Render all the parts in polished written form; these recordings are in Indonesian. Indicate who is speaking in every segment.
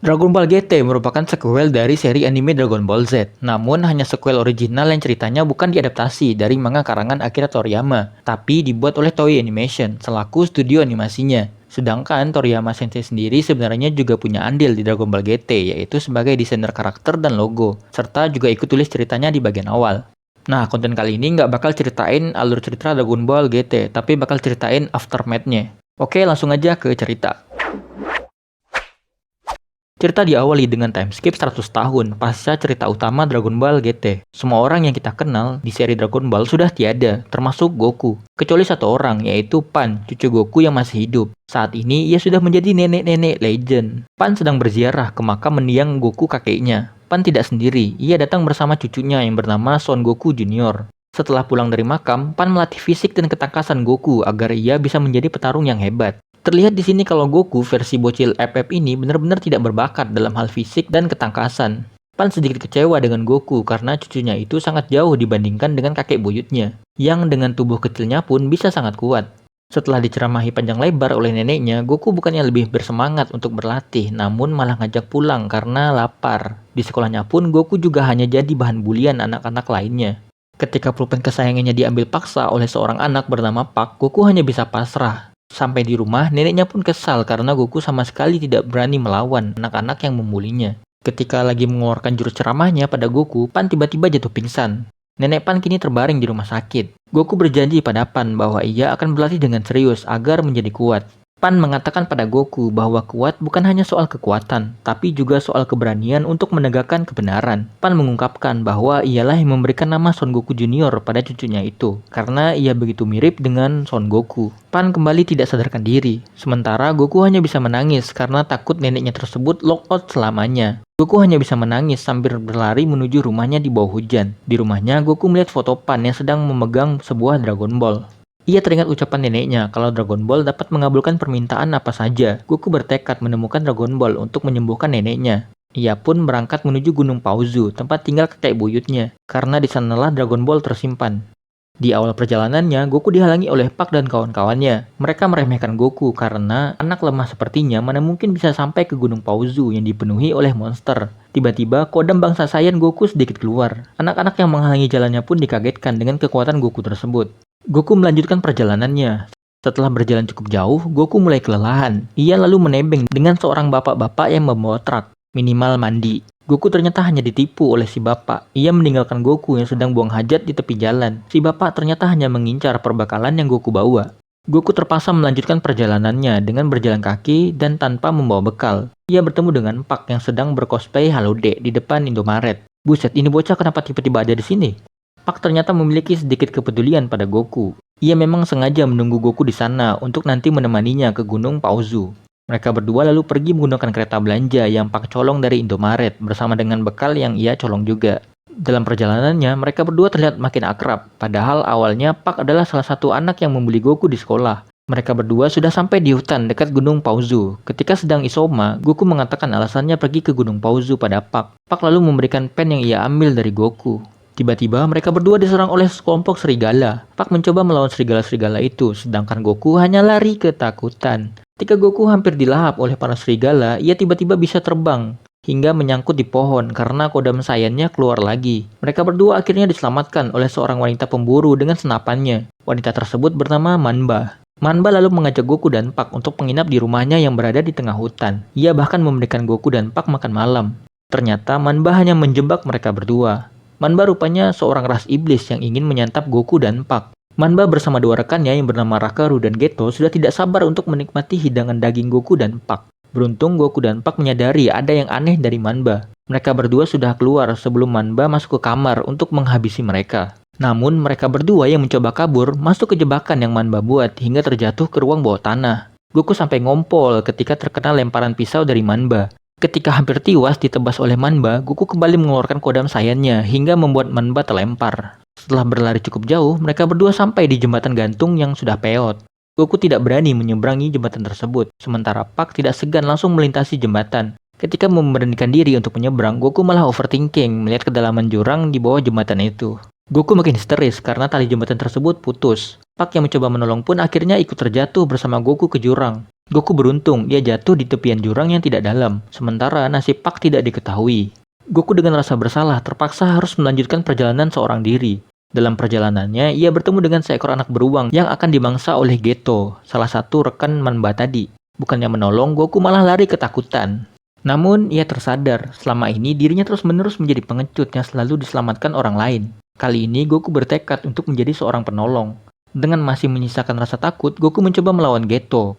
Speaker 1: Dragon Ball GT merupakan sequel dari seri anime Dragon Ball Z. Namun hanya sequel original yang ceritanya bukan diadaptasi dari manga karangan Akira Toriyama, tapi dibuat oleh Toei Animation selaku studio animasinya. Sedangkan Toriyama Sensei sendiri sebenarnya juga punya andil di Dragon Ball GT, yaitu sebagai desainer karakter dan logo, serta juga ikut tulis ceritanya di bagian awal. Nah, konten kali ini nggak bakal ceritain alur cerita Dragon Ball GT, tapi bakal ceritain aftermath-nya. Oke, langsung aja ke cerita. Cerita diawali dengan time skip 100 tahun pasca cerita utama Dragon Ball GT. Semua orang yang kita kenal di seri Dragon Ball sudah tiada, termasuk Goku. Kecuali satu orang, yaitu Pan, cucu Goku yang masih hidup. Saat ini, ia sudah menjadi nenek-nenek legend. Pan sedang berziarah ke makam mendiang Goku kakeknya. Pan tidak sendiri, ia datang bersama cucunya yang bernama Son Goku Junior. Setelah pulang dari makam, Pan melatih fisik dan ketangkasan Goku agar ia bisa menjadi petarung yang hebat. Terlihat di sini kalau Goku versi bocil FF ini benar-benar tidak berbakat dalam hal fisik dan ketangkasan. Pan sedikit kecewa dengan Goku karena cucunya itu sangat jauh dibandingkan dengan kakek buyutnya, yang dengan tubuh kecilnya pun bisa sangat kuat. Setelah diceramahi panjang lebar oleh neneknya, Goku bukannya lebih bersemangat untuk berlatih, namun malah ngajak pulang karena lapar. Di sekolahnya pun Goku juga hanya jadi bahan bulian anak-anak lainnya. Ketika pulpen kesayangannya diambil paksa oleh seorang anak bernama Pak, Goku hanya bisa pasrah. Sampai di rumah, neneknya pun kesal karena Goku sama sekali tidak berani melawan anak-anak yang memulinya. Ketika lagi mengeluarkan jurus ceramahnya pada Goku, Pan tiba-tiba jatuh pingsan. Nenek Pan kini terbaring di rumah sakit. Goku berjanji pada Pan bahwa ia akan berlatih dengan serius agar menjadi kuat. Pan mengatakan pada Goku bahwa kuat bukan hanya soal kekuatan, tapi juga soal keberanian untuk menegakkan kebenaran. Pan mengungkapkan bahwa ialah yang memberikan nama Son Goku Junior pada cucunya itu, karena ia begitu mirip dengan Son Goku. Pan kembali tidak sadarkan diri, sementara Goku hanya bisa menangis karena takut neneknya tersebut lockout selamanya. Goku hanya bisa menangis sambil berlari menuju rumahnya di bawah hujan. Di rumahnya, Goku melihat foto Pan yang sedang memegang sebuah Dragon Ball. Ia teringat ucapan neneknya kalau Dragon Ball dapat mengabulkan permintaan apa saja. Goku bertekad menemukan Dragon Ball untuk menyembuhkan neneknya. Ia pun berangkat menuju Gunung Pauzu, tempat tinggal kakek buyutnya, karena di sanalah Dragon Ball tersimpan. Di awal perjalanannya, Goku dihalangi oleh Pak dan kawan-kawannya. Mereka meremehkan Goku karena anak lemah sepertinya mana mungkin bisa sampai ke Gunung Pauzu yang dipenuhi oleh monster. Tiba-tiba, kodam bangsa Saiyan Goku sedikit keluar. Anak-anak yang menghalangi jalannya pun dikagetkan dengan kekuatan Goku tersebut. Goku melanjutkan perjalanannya. Setelah berjalan cukup jauh, Goku mulai kelelahan. Ia lalu menebeng dengan seorang bapak-bapak yang membawa truk, minimal mandi. Goku ternyata hanya ditipu oleh si bapak. Ia meninggalkan Goku yang sedang buang hajat di tepi jalan. Si bapak ternyata hanya mengincar perbekalan yang Goku bawa. Goku terpaksa melanjutkan perjalanannya dengan berjalan kaki dan tanpa membawa bekal. Ia bertemu dengan Pak yang sedang bercosplay Halode di depan Indomaret. Buset, ini bocah kenapa tiba-tiba ada di sini? Pak ternyata memiliki sedikit kepedulian pada Goku. Ia memang sengaja menunggu Goku di sana untuk nanti menemaninya ke Gunung Pauzu. Mereka berdua lalu pergi menggunakan kereta belanja yang Pak colong dari Indomaret bersama dengan bekal yang ia colong juga. Dalam perjalanannya, mereka berdua terlihat makin akrab. Padahal awalnya Pak adalah salah satu anak yang membuli Goku di sekolah. Mereka berdua sudah sampai di hutan dekat Gunung Pauzu. Ketika sedang isoma, Goku mengatakan alasannya pergi ke Gunung Pauzu pada Pak. Pak lalu memberikan pen yang ia ambil dari Goku. Tiba-tiba mereka berdua diserang oleh sekelompok serigala. Pak mencoba melawan serigala-serigala itu, sedangkan Goku hanya lari ketakutan. Ketika Goku hampir dilahap oleh para serigala, ia tiba-tiba bisa terbang hingga menyangkut di pohon karena kodam Saiyan-nya keluar lagi. Mereka berdua akhirnya diselamatkan oleh seorang wanita pemburu dengan senapannya. Wanita tersebut bernama Manba. Manba lalu mengajak Goku dan Pak untuk menginap di rumahnya yang berada di tengah hutan. Ia bahkan memberikan Goku dan Pak makan malam. Ternyata Manba hanya menjebak mereka berdua. Manba rupanya seorang ras iblis yang ingin menyantap Goku dan Pak. Manba bersama dua rekannya yang bernama Rakaru dan Geto sudah tidak sabar untuk menikmati hidangan daging Goku dan Pak. Beruntung Goku dan Pak menyadari ada yang aneh dari Manba. Mereka berdua sudah keluar sebelum Manba masuk ke kamar untuk menghabisi mereka. Namun mereka berdua yang mencoba kabur masuk ke jebakan yang Manba buat hingga terjatuh ke ruang bawah tanah. Goku sampai ngompol ketika terkena lemparan pisau dari Manba. Ketika hampir tewas ditebas oleh Manba, Goku kembali mengeluarkan kodam Saiyan-nya hingga membuat Manba terlempar. Setelah berlari cukup jauh, mereka berdua sampai di jembatan gantung yang sudah peot. Goku tidak berani menyeberangi jembatan tersebut, sementara Pak tidak segan langsung melintasi jembatan. Ketika memberanikan diri untuk menyeberang, Goku malah overthinking melihat kedalaman jurang di bawah jembatan itu. Goku makin histeris karena tali jembatan tersebut putus. Pak yang mencoba menolong pun akhirnya ikut terjatuh bersama Goku ke jurang. Goku beruntung, ia jatuh di tepian jurang yang tidak dalam, sementara nasib Pak tidak diketahui. Goku dengan rasa bersalah terpaksa harus melanjutkan perjalanan seorang diri. Dalam perjalanannya, ia bertemu dengan seekor anak beruang yang akan dimangsa oleh Geto, salah satu rekan Manba tadi. Bukannya menolong, Goku malah lari ketakutan. Namun, ia tersadar, selama ini dirinya terus-menerus menjadi pengecut yang selalu diselamatkan orang lain. Kali ini, Goku bertekad untuk menjadi seorang penolong. Dengan masih menyisakan rasa takut, Goku mencoba melawan Geto.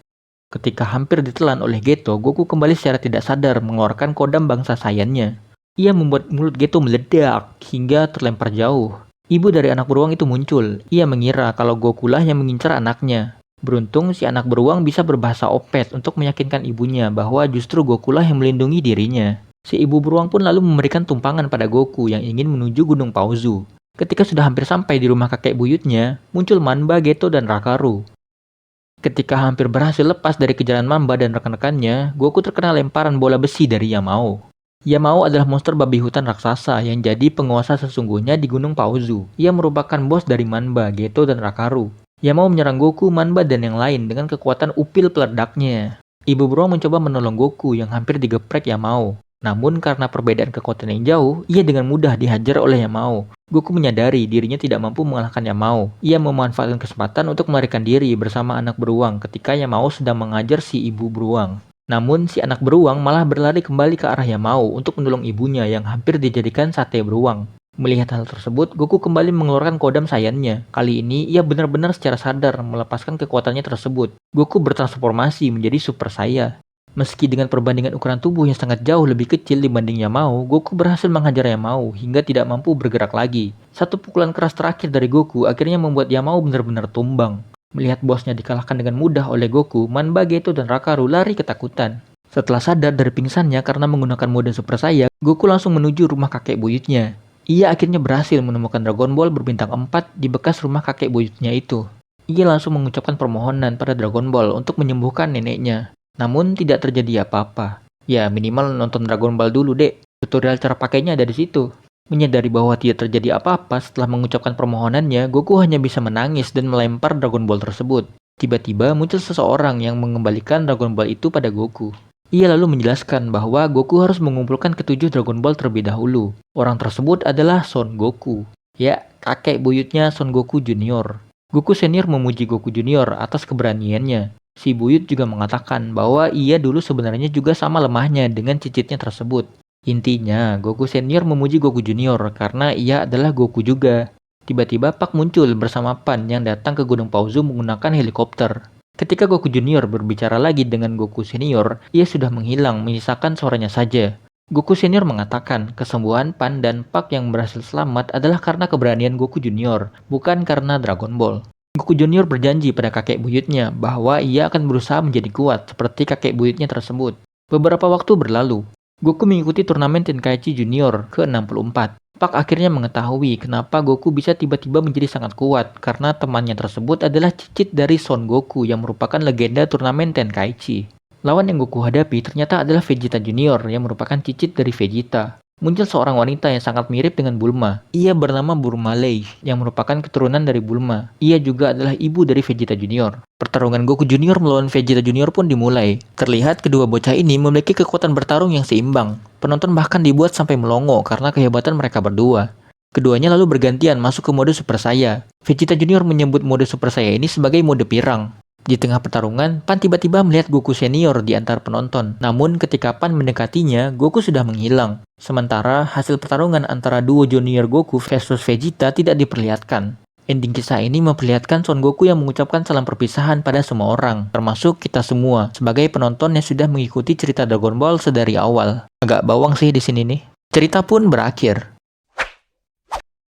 Speaker 1: Ketika hampir ditelan oleh Geto, Goku kembali secara tidak sadar mengeluarkan kodam bangsa Saiyan-nya. Ia membuat mulut Geto meledak hingga terlempar jauh. Ibu dari anak beruang itu muncul. Ia mengira kalau Goku lah yang mengincar anaknya. Beruntung si anak beruang bisa berbahasa Opet untuk meyakinkan ibunya bahwa justru Goku lah yang melindungi dirinya. Si ibu beruang pun lalu memberikan tumpangan pada Goku yang ingin menuju Gunung Pauzu. Ketika sudah hampir sampai di rumah kakek buyutnya, muncul Manba, Geto, dan Rakaru. Ketika hampir berhasil lepas dari kejaran Mamba dan rekan-rekannya, Goku terkena lemparan bola besi dari Yamao. Yamao adalah monster babi hutan raksasa yang jadi penguasa sesungguhnya di Gunung Pauzu. Ia merupakan bos dari Manba, Geto, dan Rakaru. Yamao menyerang Goku, Manba, dan yang lain dengan kekuatan upil peledaknya. Ibu beruang mencoba menolong Goku yang hampir digeprek Yamao. Namun karena perbedaan kekuatan yang jauh, ia dengan mudah dihajar oleh Yamao. Goku menyadari dirinya tidak mampu mengalahkan Yamao. Ia memanfaatkan kesempatan untuk melarikan diri bersama anak beruang ketika Yamao sedang mengajar si ibu beruang. Namun si anak beruang malah berlari kembali ke arah Yamao untuk menolong ibunya yang hampir dijadikan sate beruang. Melihat hal tersebut, Goku kembali mengeluarkan kodam Saiyan-nya. Kali ini ia benar-benar secara sadar melepaskan kekuatannya tersebut. Goku bertransformasi menjadi Super Saiyan. Meski dengan perbandingan ukuran tubuh yang sangat jauh lebih kecil dibanding Yamao, Goku berhasil menghajar Yamao hingga tidak mampu bergerak lagi. Satu pukulan keras terakhir dari Goku akhirnya membuat Yamao benar-benar tumbang. Melihat bosnya dikalahkan dengan mudah oleh Goku, Manba, Geto, dan Rakaru lari ketakutan. Setelah sadar dari pingsannya karena menggunakan mode Super Saiyan, Goku langsung menuju rumah kakek buyutnya. Ia akhirnya berhasil menemukan Dragon Ball berbintang 4 di bekas rumah kakek buyutnya itu. Ia langsung mengucapkan permohonan pada Dragon Ball untuk menyembuhkan neneknya. Namun tidak terjadi apa-apa. Ya minimal nonton Dragon Ball dulu dek. Tutorial cara pakainya ada di situ. Menyadari bahwa tidak terjadi apa-apa setelah mengucapkan permohonannya, Goku hanya bisa menangis dan melempar Dragon Ball tersebut. Tiba-tiba muncul seseorang yang mengembalikan Dragon Ball itu pada Goku. Ia lalu menjelaskan bahwa Goku harus mengumpulkan ketujuh Dragon Ball terlebih dahulu. Orang tersebut adalah Son Goku. Ya, kakek buyutnya Son Goku Junior. Goku Senior memuji Goku Junior atas keberaniannya. Si buyut juga mengatakan bahwa ia dulu sebenarnya juga sama lemahnya dengan cicitnya tersebut. Intinya, Goku Senior memuji Goku Junior karena ia adalah Goku juga. Tiba-tiba Pak muncul bersama Pan yang datang ke Gunung Pauzu menggunakan helikopter. Ketika Goku Junior berbicara lagi dengan Goku Senior, ia sudah menghilang menyisakan suaranya saja. Goku Senior mengatakan kesembuhan Pan dan Pak yang berhasil selamat adalah karena keberanian Goku Junior, bukan karena Dragon Ball. Goku Junior berjanji pada kakek buyutnya bahwa ia akan berusaha menjadi kuat seperti kakek buyutnya tersebut. Beberapa waktu berlalu, Goku mengikuti turnamen Tenkaichi Junior ke-64. Pak akhirnya mengetahui kenapa Goku bisa tiba-tiba menjadi sangat kuat karena temannya tersebut adalah cicit dari Son Goku yang merupakan legenda turnamen Tenkaichi. Lawan yang Goku hadapi ternyata adalah Vegeta Junior yang merupakan cicit dari Vegeta. Muncul seorang wanita yang sangat mirip dengan Bulma. Ia bernama Bulma Lei, yang merupakan keturunan dari Bulma. Ia juga adalah ibu dari Vegeta Junior. Pertarungan Goku Junior melawan Vegeta Junior pun dimulai. Terlihat kedua bocah ini memiliki kekuatan bertarung yang seimbang. Penonton bahkan dibuat sampai melongo karena kehebatan mereka berdua. Keduanya lalu bergantian masuk ke mode Super Saiyan. Vegeta Junior menyebut mode Super Saiyan ini sebagai mode pirang. Di tengah pertarungan, Pan tiba-tiba melihat Goku Senior di antara penonton. Namun ketika Pan mendekatinya, Goku sudah menghilang. Sementara hasil pertarungan antara duo junior Goku versus Vegeta tidak diperlihatkan. Ending kisah ini memperlihatkan Son Goku yang mengucapkan salam perpisahan pada semua orang, termasuk kita semua, sebagai penonton yang sudah mengikuti cerita Dragon Ball sedari awal. Agak bawang sih di sini nih. Cerita pun berakhir.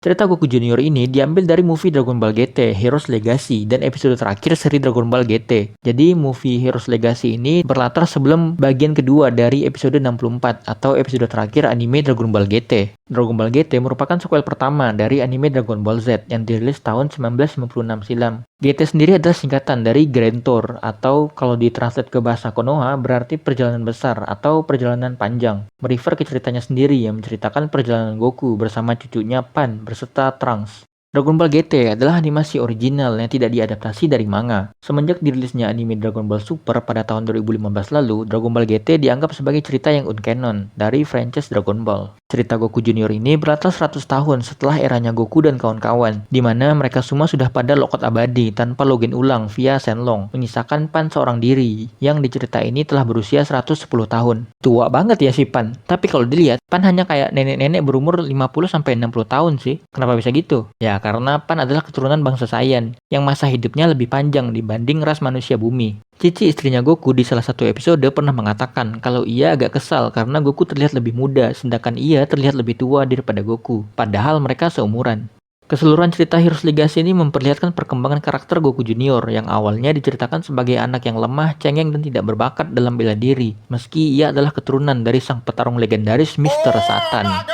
Speaker 1: Cerita Goku Junior ini diambil dari movie Dragon Ball GT Heroes Legacy dan episode terakhir seri Dragon Ball GT. Jadi movie Heroes Legacy ini berlatar sebelum bagian kedua dari episode 64 atau episode terakhir anime Dragon Ball GT. Dragon Ball GT merupakan sequel pertama dari anime Dragon Ball Z yang dirilis tahun 1996 silam. GT sendiri adalah singkatan dari Grand Tour atau kalau ditranslate ke bahasa Konoha berarti perjalanan besar atau perjalanan panjang. Merefer ke ceritanya sendiri yang menceritakan perjalanan Goku bersama cucunya Pan berserta Trunks. Dragon Ball GT adalah animasi original yang tidak diadaptasi dari manga. Semenjak dirilisnya anime Dragon Ball Super pada tahun 2015 lalu, Dragon Ball GT dianggap sebagai cerita yang uncanon dari franchise Dragon Ball. Cerita Goku Junior ini berlatar 100 tahun setelah eranya Goku dan kawan-kawan, di mana mereka semua sudah pada logout abadi tanpa login ulang via Shenlong, menyisakan Pan seorang diri yang di cerita ini telah berusia 110 tahun. Tua banget ya si Pan, tapi kalau dilihat, Pan hanya kayak nenek-nenek berumur 50-60 tahun sih. Kenapa bisa gitu? Ya, karena Pan adalah keturunan bangsa Saiyan, yang masa hidupnya lebih panjang dibanding ras manusia bumi. Cici istrinya Goku di salah satu episode pernah mengatakan kalau ia agak kesal karena Goku terlihat lebih muda, sedangkan ia terlihat lebih tua daripada Goku, padahal mereka seumuran. Keseluruhan cerita Heroes Legacy ini memperlihatkan perkembangan karakter Goku Junior yang awalnya diceritakan sebagai anak yang lemah, cengeng, dan tidak berbakat dalam bela diri, meski ia adalah keturunan dari sang petarung legendaris Mr. Satan.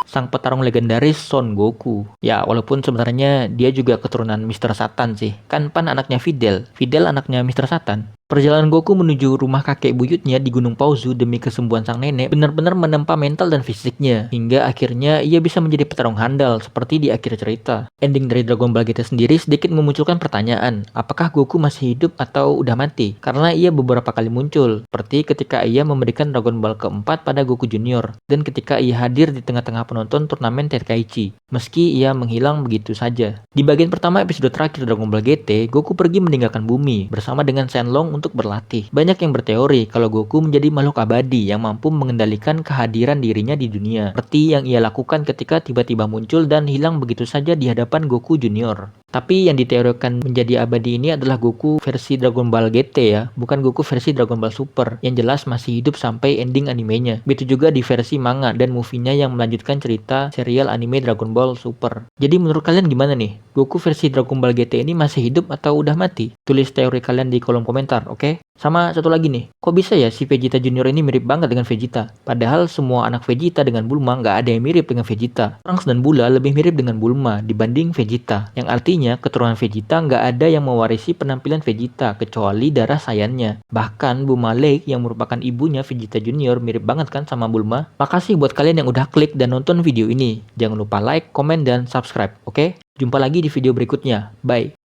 Speaker 1: Sang petarung legendaris Son Goku. Ya, walaupun sebenarnya dia juga keturunan Mr. Satan sih. Kan Pan anaknya Fidel. Fidel anaknya Mr. Satan. Perjalanan Goku menuju rumah kakek buyutnya di Gunung Pauzu demi kesembuhan sang nenek benar-benar menempa mental dan fisiknya, hingga akhirnya ia bisa menjadi petarung handal seperti di akhir cerita. Ending dari Dragon Ball GT sendiri sedikit memunculkan pertanyaan, apakah Goku masih hidup atau udah mati? Karena ia beberapa kali muncul, seperti ketika ia memberikan Dragon Ball keempat pada Goku Junior, dan ketika ia hadir di tengah-tengah penonton turnamen Tenkaichi, meski ia menghilang begitu saja. Di bagian pertama episode terakhir Dragon Ball GT, Goku pergi meninggalkan bumi bersama dengan Shenlong untuk berlatih. Banyak yang berteori kalau Goku menjadi makhluk abadi yang mampu mengendalikan kehadiran dirinya di dunia, seperti yang ia lakukan ketika tiba-tiba muncul dan hilang begitu saja di hadapan Goku Junior. Tapi yang diteorikan menjadi abadi ini adalah Goku versi Dragon Ball GT ya, bukan Goku versi Dragon Ball Super, yang jelas masih hidup sampai ending animenya. Begitu juga di versi manga dan movie-nya yang melanjutkan cerita serial anime Dragon Ball Super. Jadi menurut kalian gimana nih? Goku versi Dragon Ball GT ini masih hidup atau udah mati? Tulis teori kalian di kolom komentar, oke? Sama satu lagi nih, kok bisa ya si Vegeta Junior ini mirip banget dengan Vegeta? Padahal semua anak Vegeta dengan Bulma nggak ada yang mirip dengan Vegeta. Trunks dan Bula lebih mirip dengan Bulma dibanding Vegeta, yang artinya keturunan Vegeta nggak ada yang mewarisi penampilan Vegeta kecuali darah sayannya. Bahkan Bulma Lake yang merupakan ibunya Vegeta Junior mirip banget kan sama Bulma. Makasih buat kalian yang udah klik dan nonton video ini. Jangan lupa like, komen, dan subscribe, oke? Jumpa lagi di video berikutnya. Bye!